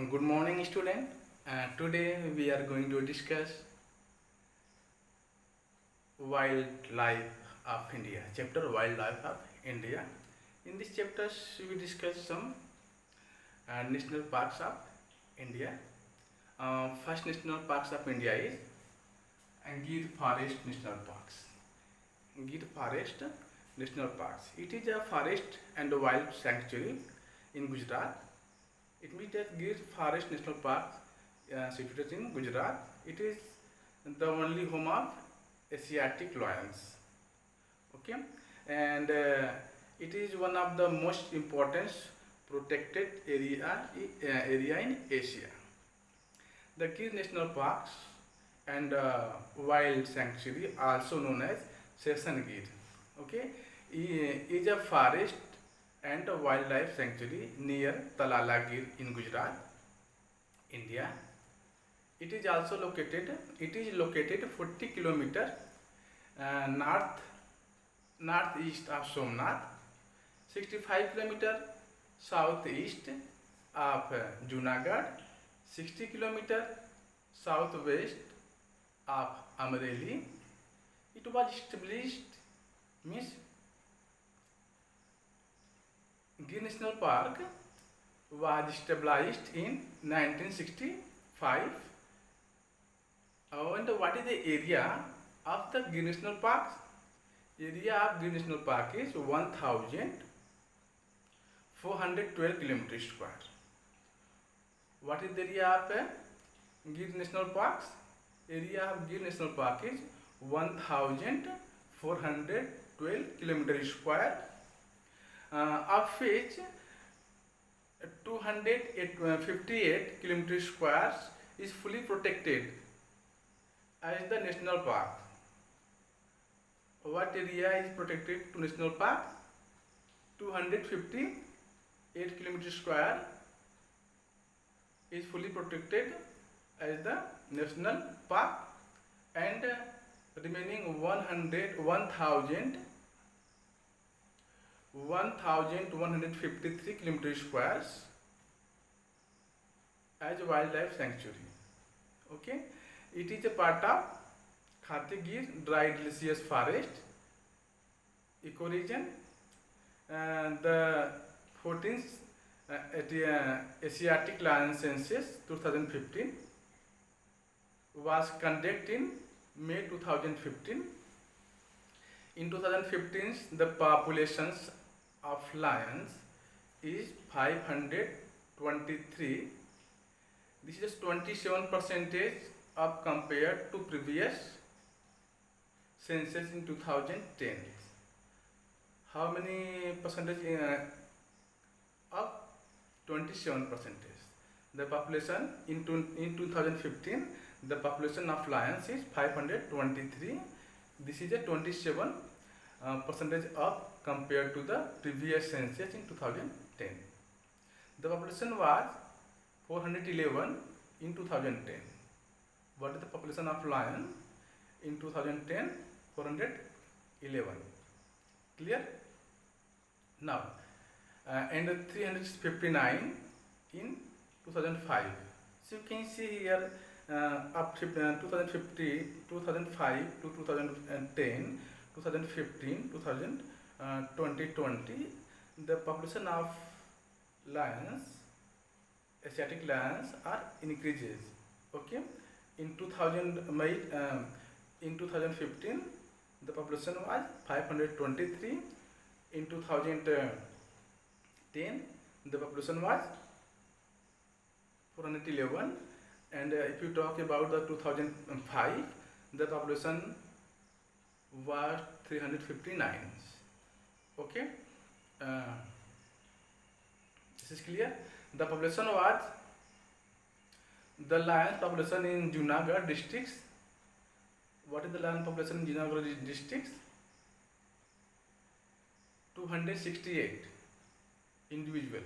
Good morning, student. Today we are going to discuss wildlife of India. Chapter Wildlife of India. In this chapter, we discuss some national parks of India. First national parks of India is Gir Forest National Parks. Gir Forest National Parks. It is a forest and wild sanctuary in Gujarat. It means that Gir Forest National Park, situated in Gujarat, it is the only home of Asiatic lions. Okay, and it is one of the most important protected area in Asia. The Gir National Parks and Wild Sanctuary, also known as Session Gir, okay, is a forest and a wildlife sanctuary near Talala Gir in Gujarat, India. It is located 40 kilometer northeast of Somnath, 65 kilometer southeast of Junagadh, 60 kilometer southwest of Amreli. It was established, means Gir National Park was established in 1965. And what is the area of the Gir National Park? Area of Gir National Park is 1,412 kilometers square. What is the area of Gir National Park? Area of Gir National Park is 1,412 kilometers square, of which 258 kilometers square is fully protected as the national park. What area is protected to national park? 258 kilometers square is fully protected as the national park, and remaining 1,153 kilometers squares as wildlife sanctuary. Okay, it is a part of Khati Gir dry deciduous forest ecoregion. The 14th Asiatic Lion Census 2015 was conducted in May 2015. In 2015, the populations of lions is 523. This is 27% up compared to previous census in 2010. How many percentage up? 27%. The population in 2015, the population of lions is 523. This is a 27 percentage up compared to the previous census in 2010. The population was 411 in 2010. What is the population of lion in 2010? 411. Clear? Now, and 359 in 2005. So you can see here up 2050, 2005 to 2010, 2015, 2020, the population of lions, Asiatic lions, are increases. Okay, in 2015, the population was 523. In 2010, the population was 411. And if you talk about the 2005, the population was 359. Okay, this is clear. The population was, the lion population in Junagadh districts. What is the lion population in Junagadh districts? 268 individual.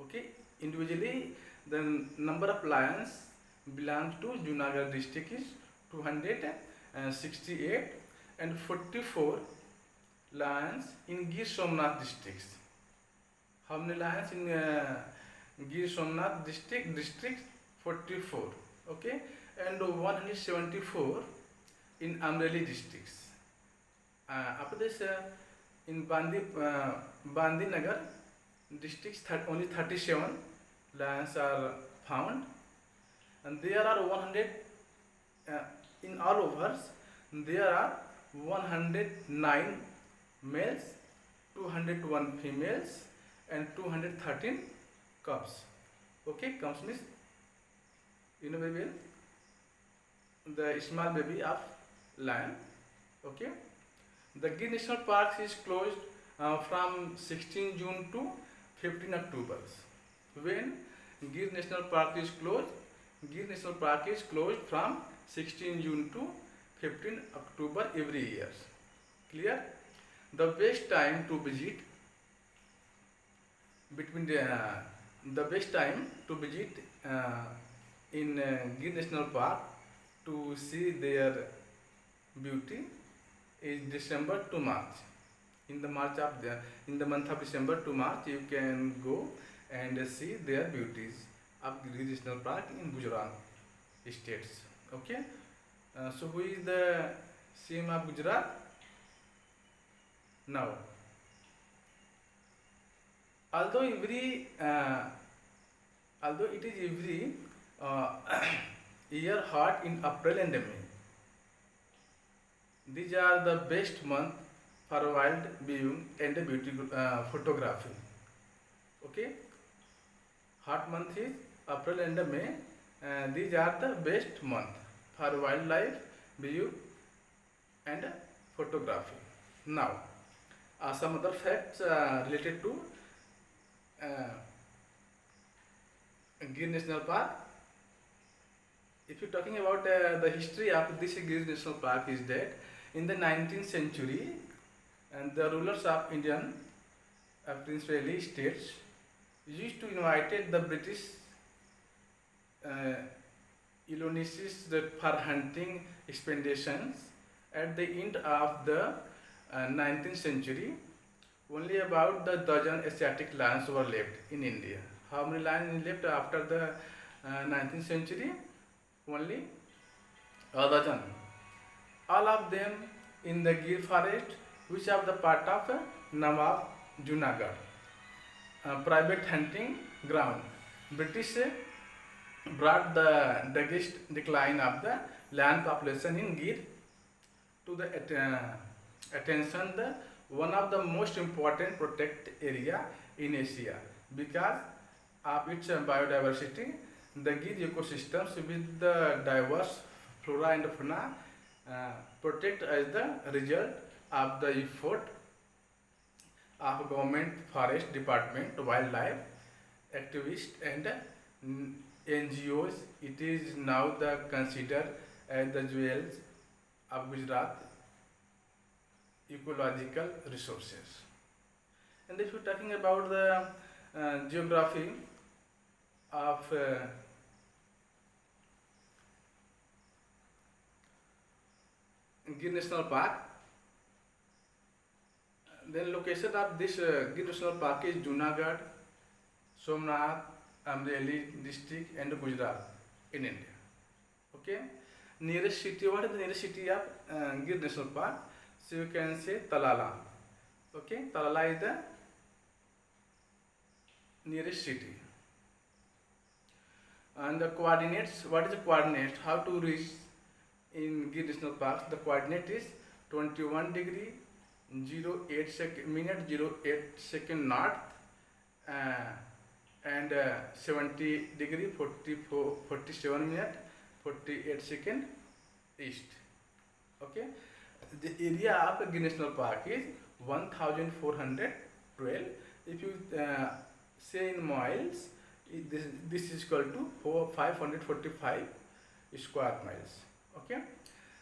Okay, individually the number of lions belongs to Junagadh district is 268, and 44 lions in Gir Somnath districts. How many lions in Gir Somnath district 44, okay, and 174 in Amreli districts. After this, in Bandi Nagar districts, only 37 lions are found, and there are 100 in all overs. There are 109 males, 201 females, and 213 cubs. Okay, cubs means, you know very well, the small baby of lion. Okay, the Gir National Park is closed from 16 June to 15 October. When Gir National Park is closed, Gir National Park is closed from 16 June to 15 October every year. Clear? The best time to visit between the best time to visit in Gir National Park to see their beauty is December to March. In the month of December to March, you can go and see their beauties of Gir National Park in Gujarat states. Okay. So who is the CM of Gujarat now? Although it is every year hot in April and May, these are the best month for wild viewing and beauty photography. Okay, hot month is April and May. These are the best month for wildlife view and photography. Now, some other facts related to Gir National Park. If you're talking about the history of this Gir National Park, is that in the 19th century, and the rulers of Indian Prince Valley states used to invite the British colonists for hunting expeditions. At the end of the 19th century, only about the dozen Asiatic lions were left in India. How many lions left after the 19th century? Only a dozen. All of them in the Gir forest, which are the part of Nawab Junagadh, private hunting ground. British brought the biggest decline of the land population in Gir to the attention, the one of the most important protected area in Asia because of its biodiversity. The Gir ecosystems with the diverse flora and fauna protect as the result of the effort of government, forest department, wildlife activists and NGOs. It is now considered as the jewels of Gujarat ecological resources. And if you're talking about the geography of Gir National Park, then location of this Gir National Park is Junagadh, Somnath, Amreli district and Gujarat in India. Okay, nearest city, what is the nearest city of Gir National Park? So you can say Talala. Okay, Talala is the nearest city. And the coordinates, what is the coordinates? How to reach in Gir National Park? The coordinate is 21 degree 08 second minute 08 second north and 70 degree 47 minute 48 second east. Okay, the area of Gir National Park is 1412. If you say in miles, this is equal to 545 square miles. Okay,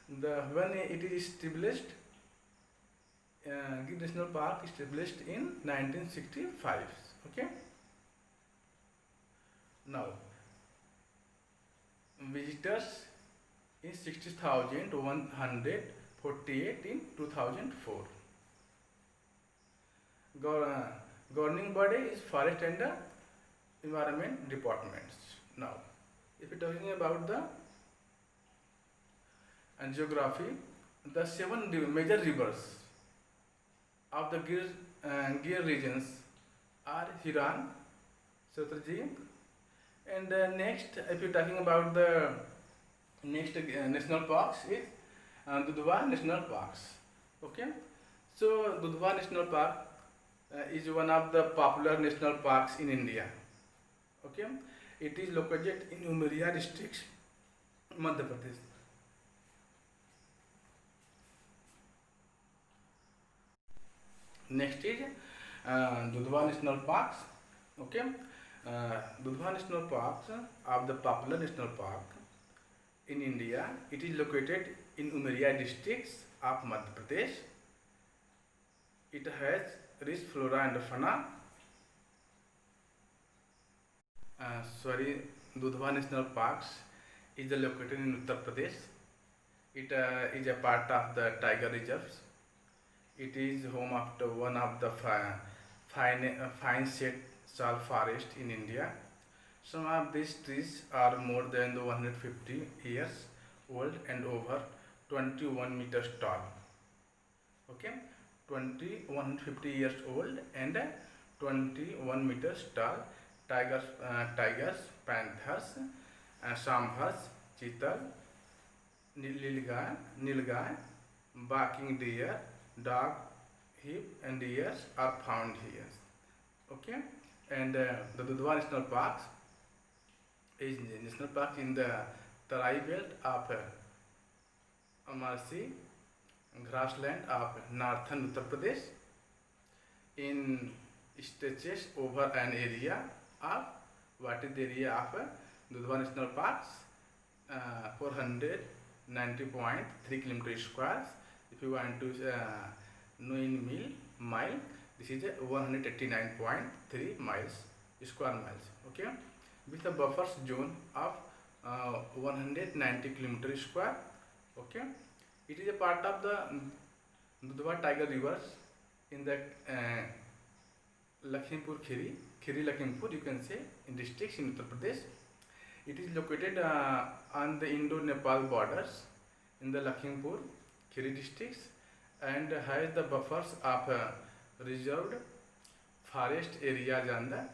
when it is established, Gir National Park established in 1965. Okay, now visitors is 60,148 in 2004. Governing body is Forest and environment departments. Now, if we're talking about the geography, the seven major rivers of the Gir regions are Hiran, Satrji, and next, if you're talking about the next national parks is Dudhwa National Parks. Okay, so Dudhwa National Park is one of the popular national parks in India. Okay, it is located in Umaria district, Madhya Pradesh. Next is Dudhwa National Parks. Okay, Dudhwa National Parks of the popular national park in India. It is located in Umaria districts of Madhya Pradesh. It has rich flora and fauna. Dudhwa National Parks is located in Uttar Pradesh. It is a part of the tiger reserves. It is home of one of the fine shade sal forest in India. Some of these trees are more than 150 years old and over 21 meters tall. Okay, 150 years old and 21 meters tall. Tigers, panthers, shambhas, cheetal, nilgai, barking deer, dog, hip, and deers are found here. Okay, and the Dudhwa National Park is national park in the Tarai belt of Amarsi grassland of northern Uttar Pradesh. In stretches over an area of what is the area of Dudhwa National Parks? 490.3 kilometer squares. If you want to know in mile, this is 189.3 miles square miles. Okay, with a buffer zone of 190 kilometer square. Okay, it is a part of the Dudhwa Tiger Rivers in the Lakhimpur Khiri Lakhimpur, you can say, in districts in Uttar Pradesh. It is located on the Indo-Nepal borders in the Lakhimpur Khiri districts and has the buffers of reserved forest areas on the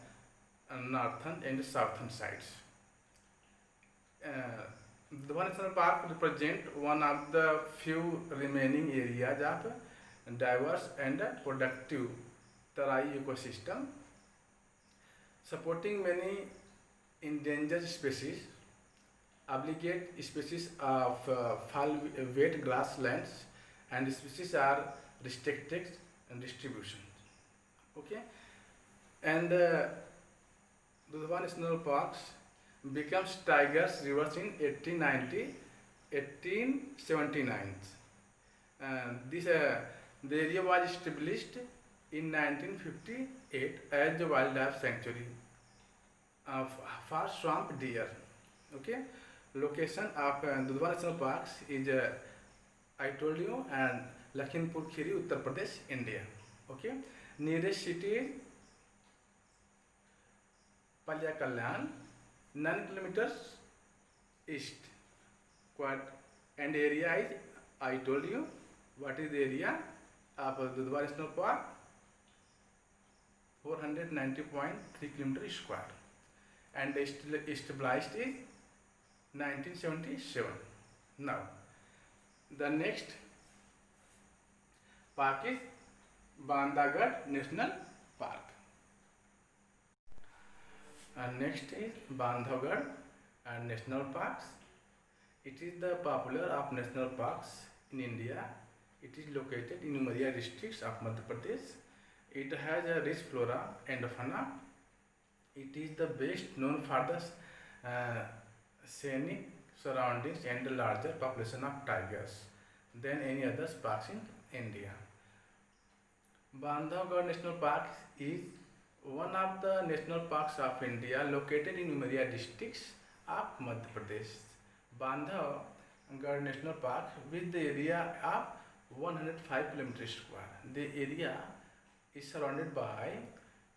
northern and southern sides. The National Park represents one of the few remaining areas of diverse and productive Tarai ecosystem, supporting many endangered species, obligate species of fall wet grasslands, and species are restricted in distribution. Okay, and Dudhwa National Parks becomes Tigers Rivers in 1879. The area was established in 1958 as the wildlife sanctuary for swamp deer. Okay, location of Dudhwa National Parks is I told you, and Lakhimpur Kheri, Uttar Pradesh, India. Okay, nearest city is Palya Kalyan, 9 kilometers east. And area is, I told you, what is the area of Dudhwa National Park? 490.3 kilometers square. And established is 1977. Now, the next park is Bandhavgarh National Park. And next is Bandhavgarh National Parks. It is the popular of national parks in India. It is located in Umaria districts of Madhya Pradesh. It has a rich flora and fauna. It is the best known for the scenic surroundings and the larger population of tigers than any other parks in India. Bandhavgarh National Park is one of the national parks of India located in Umaria districts of Madhya Pradesh. Bandhavgarh National Park with the area of 105 kilometers square. The area is surrounded by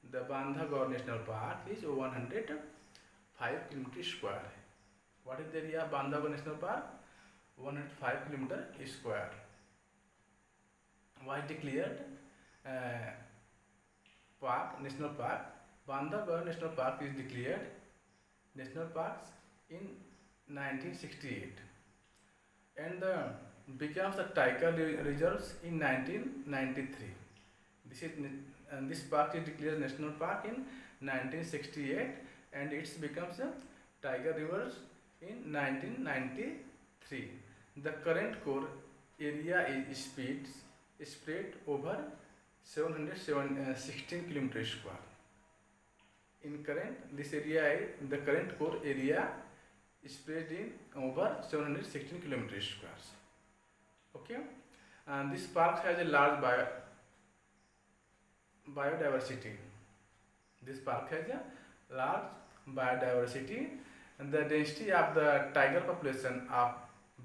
The Bandhavgarh National Park is 105 kilometer square. What is the area of Bandhavgarh National Park? 105 kilometer square. Was declared uh, national park. Bandhavgarh National Park is declared national parks in 1968 and becomes the tiger reserves in 1993. This park is declared national park in 1968 and it becomes a tiger reserve in 1993. The current core area is spread over 716 kilometers square. The current core area is spread in over 716 kilometers squares. Okay, and this park has a large biodiversity. This park has a large biodiversity, and the density of the tiger population of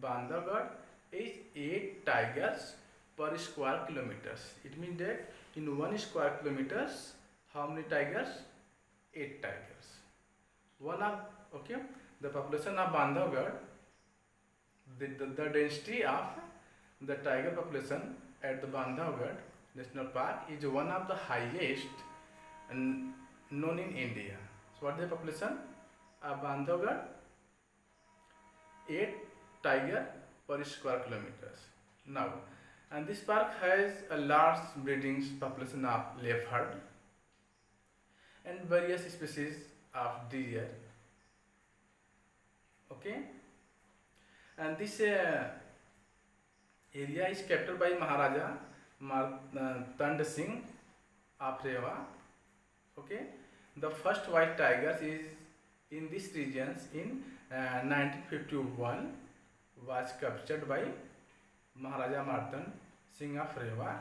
Bandhavgarh is 8 tigers per square kilometers. It means that in 1 square kilometers, how many tigers? 8 tigers. The population of Bandhavgarh, the density of the tiger population at the Bandhavgarh National Park is one of the highest known in India. So what is the population of Bandhavgarh? 8 tiger per square kilometers. Now, and this park has a large breeding population of leopard and various species of deer. Okay, and this area is captured by Maharaja Martand Singh of Rewa. Okay, the first white tigers is in these regions in 1951 was captured by Maharaja Martand Singh of Rewa.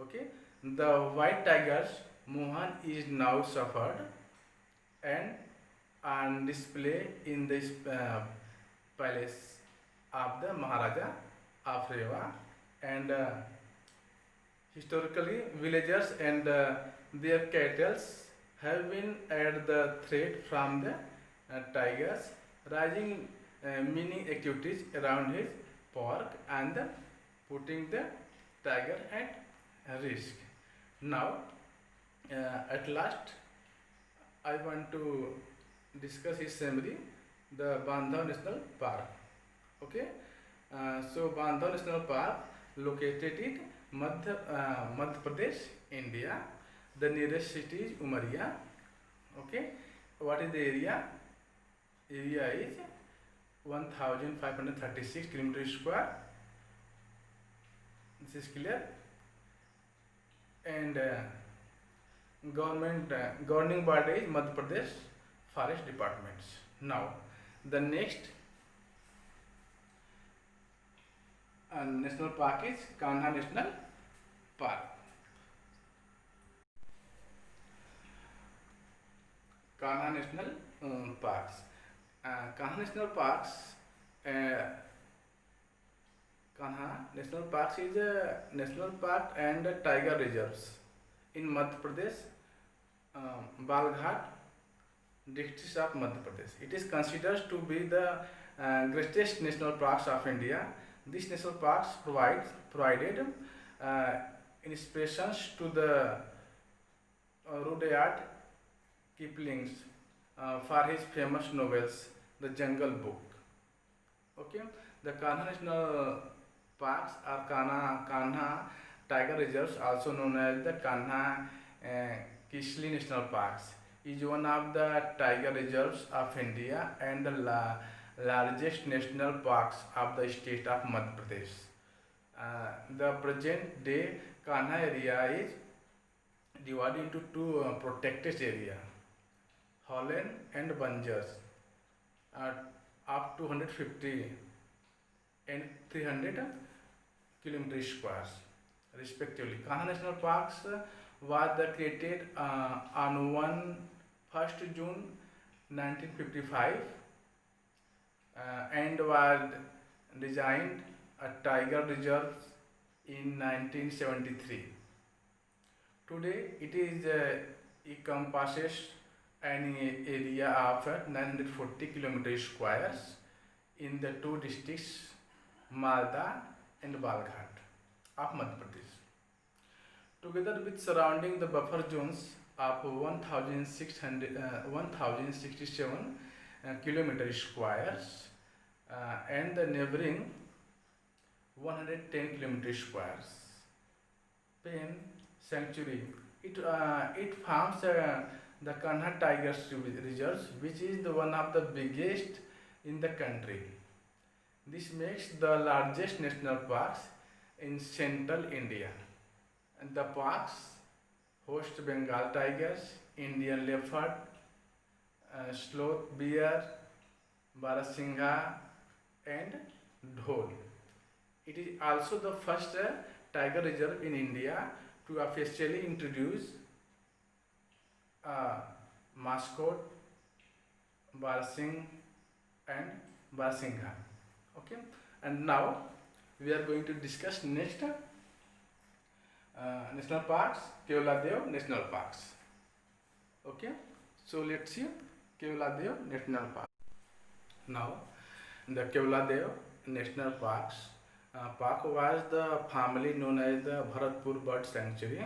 Okay, the white tigers Mohan is now suffered and on display in this palace of the Maharaja of Rewa, and historically villagers and their cattle have been at the threat from the tigers, raising many activities around his park and putting the tiger at risk. Now, at last, I want to discuss his summary, the Bandhav National Park. Okay, so Bandhav National Park located in Madhya Pradesh, India. The nearest city is Umaria. Okay, what is the area? Area is 1536 kilometers square. This is clear. And governing body is Madhya Pradesh Forest Departments. Now, the next national park is Kanha National Park. Kanha National Parks. Kanha National Parks. Kanha National Parks is a national park and tiger reserves in Madhya Pradesh, Balghat district of Madhya Pradesh. It is considered to be the greatest national parks of India. These national parks provided inspirations to the Rudyard Kipling for his famous novels, The Jungle Book. Okay, the Kanha National Parks or Kanha Tiger Reserves, also known as the Kanha Kisli National Parks, is one of the tiger reserves of India and the largest national parks of the state of Madhya Pradesh. The present day Kanha area is divided into two protected areas, Holland and Banjars, up to 150 and 300 kilometers squares respectively. Kanha National Parks was created on 1st June 1955 and was designed a tiger reserve in 1973. Today it is encompasses an area of 940 kilometers squares in the two districts Malda and Balghat of Madhya Pradesh. Together with surrounding the buffer zones of 1067 kilometers squares and the neighboring 110 kilometers squares. Pen Sanctuary. It forms the Kanha Tigers Reserve, which is the one of the biggest in the country. This makes the largest national parks in central India. And the parks host Bengal tigers, Indian leopard, sloth bear, Barasingha, and dhole. It is also the first tiger reserve in India to officially introduce a mascot Barasingh and Barasingha. Okay, and now we are going to discuss next national parks, Keoladev National Parks. Okay, so let's see Keoladev National Park. Now, the Keoladev National Park was the formerly known as the Bharatpur Bird Sanctuary.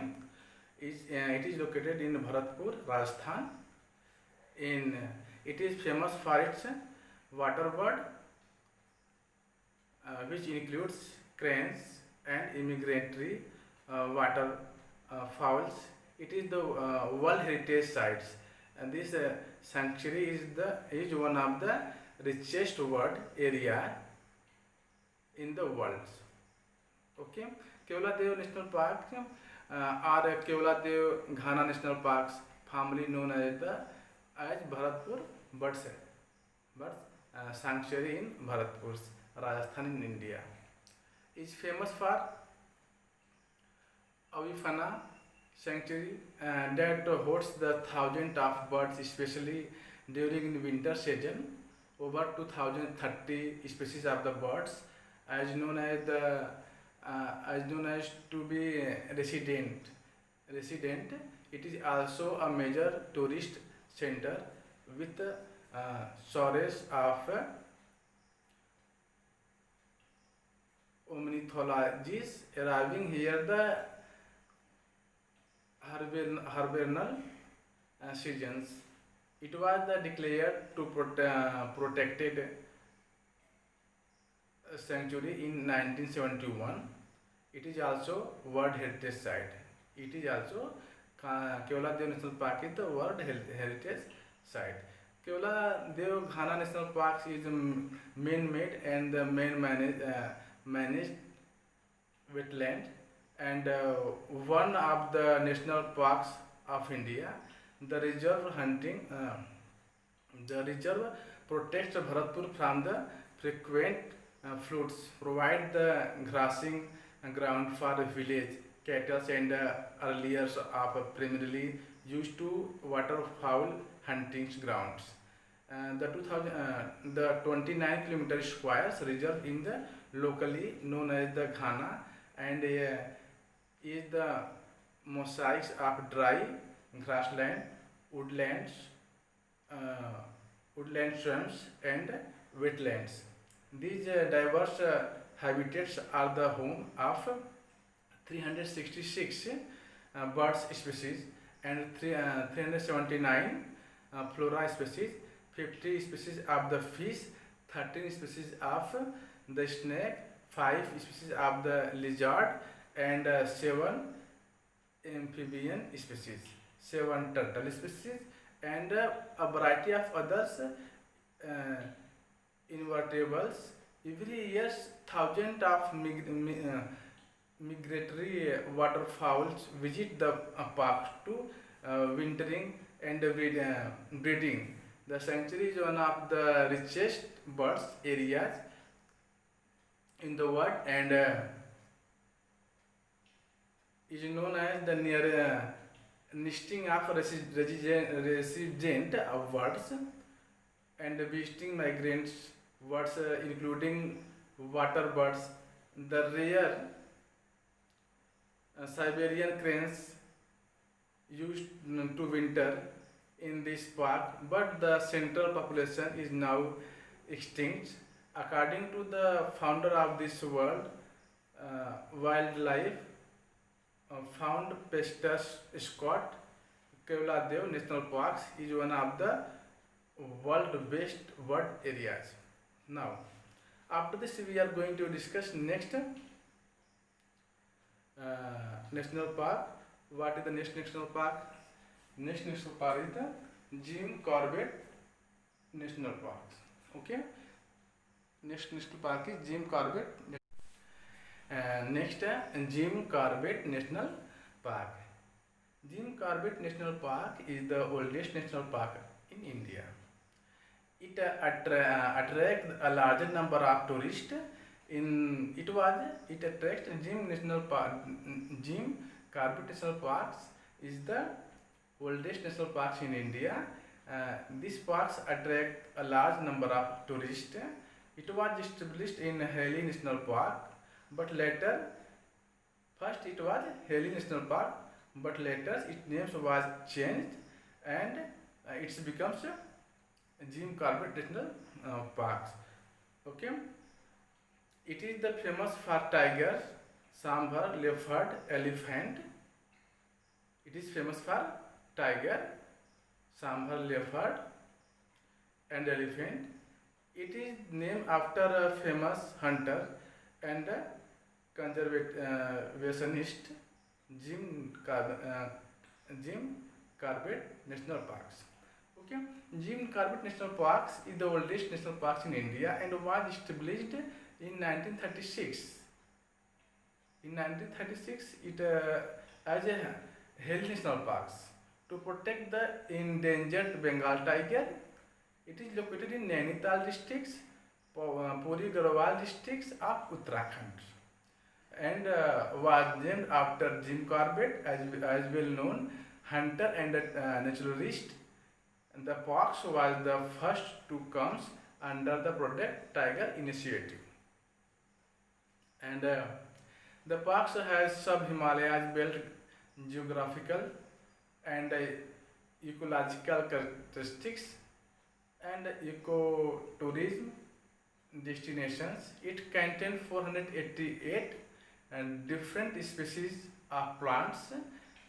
It is located in Bharatpur, Rajasthan. It is famous for its water bird, which includes cranes and migratory water fowls. It is the World Heritage Sites, and this sanctuary is one of the richest bird area in the world. Okay, Keoladev National Park or Keoladev Ghana National Parks, formerly known as Bharatpur Bird Sanctuary in Bharatpur, Rajasthan in India, is famous for Avifana Sanctuary that hosts the thousands of birds, especially during the winter season. Over 2030 species of the birds, as known as to be resident. It is also a major tourist center with soares of ornithologists arriving here the hibernal seasons. It was declared to protected sanctuary in 1971. It is also World Heritage Site. It is also Keoladev National Park is the World Heritage Site. Keoladev Ghana National Park is man-made and the managed wetland and one of the national parks of India. The reserve protects Bharatpur from the frequent floods, provide the grazing ground for the cattle and earlier of primarily used to waterfowl hunting grounds. The 29 kilometer squares reserve in the locally known as the Ghana and is the mosaics of dry grassland, woodlands, woodland swamps and wetlands. These diverse habitats are the home of 366 bird species and 379 flora species, 50 species of the fish, 13 species of the snake, 5 species of the lizard and 7 amphibian species, 7 turtle species and a variety of others invertebrates. Every year, thousands of migratory waterfowls visit the park to wintering and breeding. The sanctuary is one of the richest birds areas in the world and is known as the near nesting of resident of birds and visiting migrants birds including water birds, the rare Siberian cranes used to winter in this park, but the central population is now extinct. According to the founder of this world wildlife found Pestus Scott, Kevladev National Parks is one of the world best bird areas. Now, after this, we are going to discuss next national park. What is the next national park? Next national park is the Jim Corbett National Park. Okay. Next national park is Jim Corbett. Next, Jim Corbett National Park. Jim Corbett National Park is the oldest national park in India. It attracts a larger number of tourists. It attracts Jim National Park. Jim Corbett National Parks is the oldest national parks in India. These parks attract a large number of tourists. It was established in Haley National Park, but later, first it was Haley National Park, but later its name was changed and it becomes Jim Corbett National Parks. Okay, it is the famous for tiger, sambar, leopard, elephant. It is famous for tiger, sambar, leopard, and elephant. It is named after a famous hunter and conservationist Jim Corbett National Parks. Okay, Jim Corbett National Parks is the oldest national parks in India and was established in 1936. In 1936, it as a Hill National Parks to protect the endangered Bengal tiger. It is located in Nainital districts, Puri Garhwal districts of Uttarakhand, and was named after Jim Corbett, as well known hunter and naturalist. And the parks was the first to come under the Protect Tiger initiative. And the parks has sub-Himalayas belt geographical and ecological characteristics and ecotourism destinations. It contains 488 and different species of plants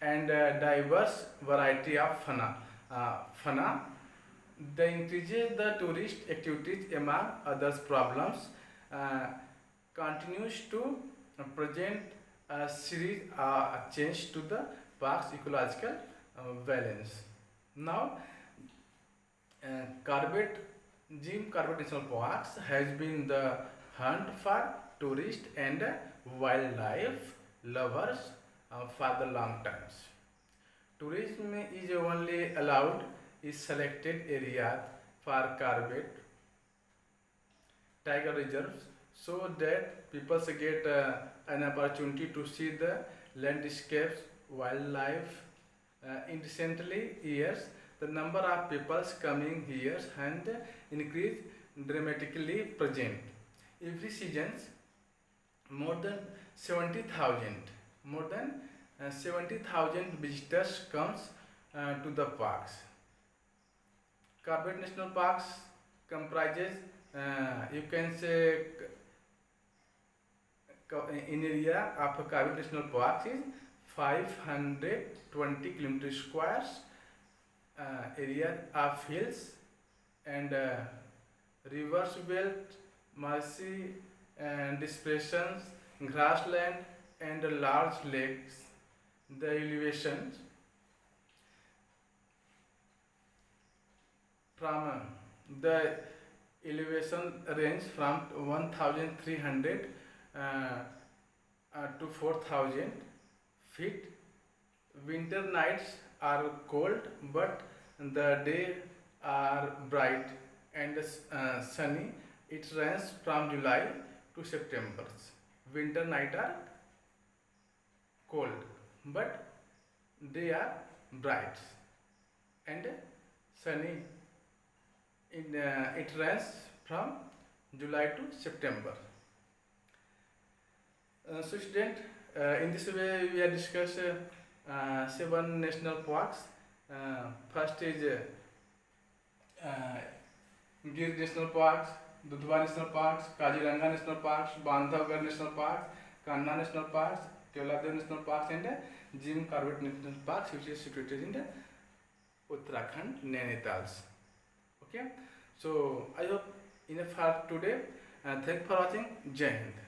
and diverse variety of fauna. They increases the tourist activities among others problems. Continues to present a series change to the park's ecological balance. Now, Jim Corbett National Parks has been the hunt for tourists and wildlife lovers for the long times. Tourism is only allowed in selected areas for Corbett tiger reserves so that people get an opportunity to see the landscapes, wildlife. In recently years, the number of people coming here and increased dramatically present. Every season, more than 70,000 visitors comes to the parks. Corbett National Parks comprises, you can say, in area of Corbett National Parks is 520 kilometer squares, area of hills and rivers belt, marshy and depressions, grassland and large lakes. The elevations from the elevation range from 1,300 to 4,000 feet. Winter nights are cold, but the day are bright and sunny. It rains from July to September. Winter nights are cold, but they are bright and sunny. It rains from July to September. So student, in this way we are discuss 7 national parks. First is Gir National Parks, Dudhwa National Parks, Kaziranga National Parks, Bandhavgarh National Parks, Kanha National Parks, Keoladev National Parks, and Jim Corbett National Parks, which is situated in the Uttarakhand, Nainitals. Okay, so I hope enough for today. Thank you for watching. Jai Hind.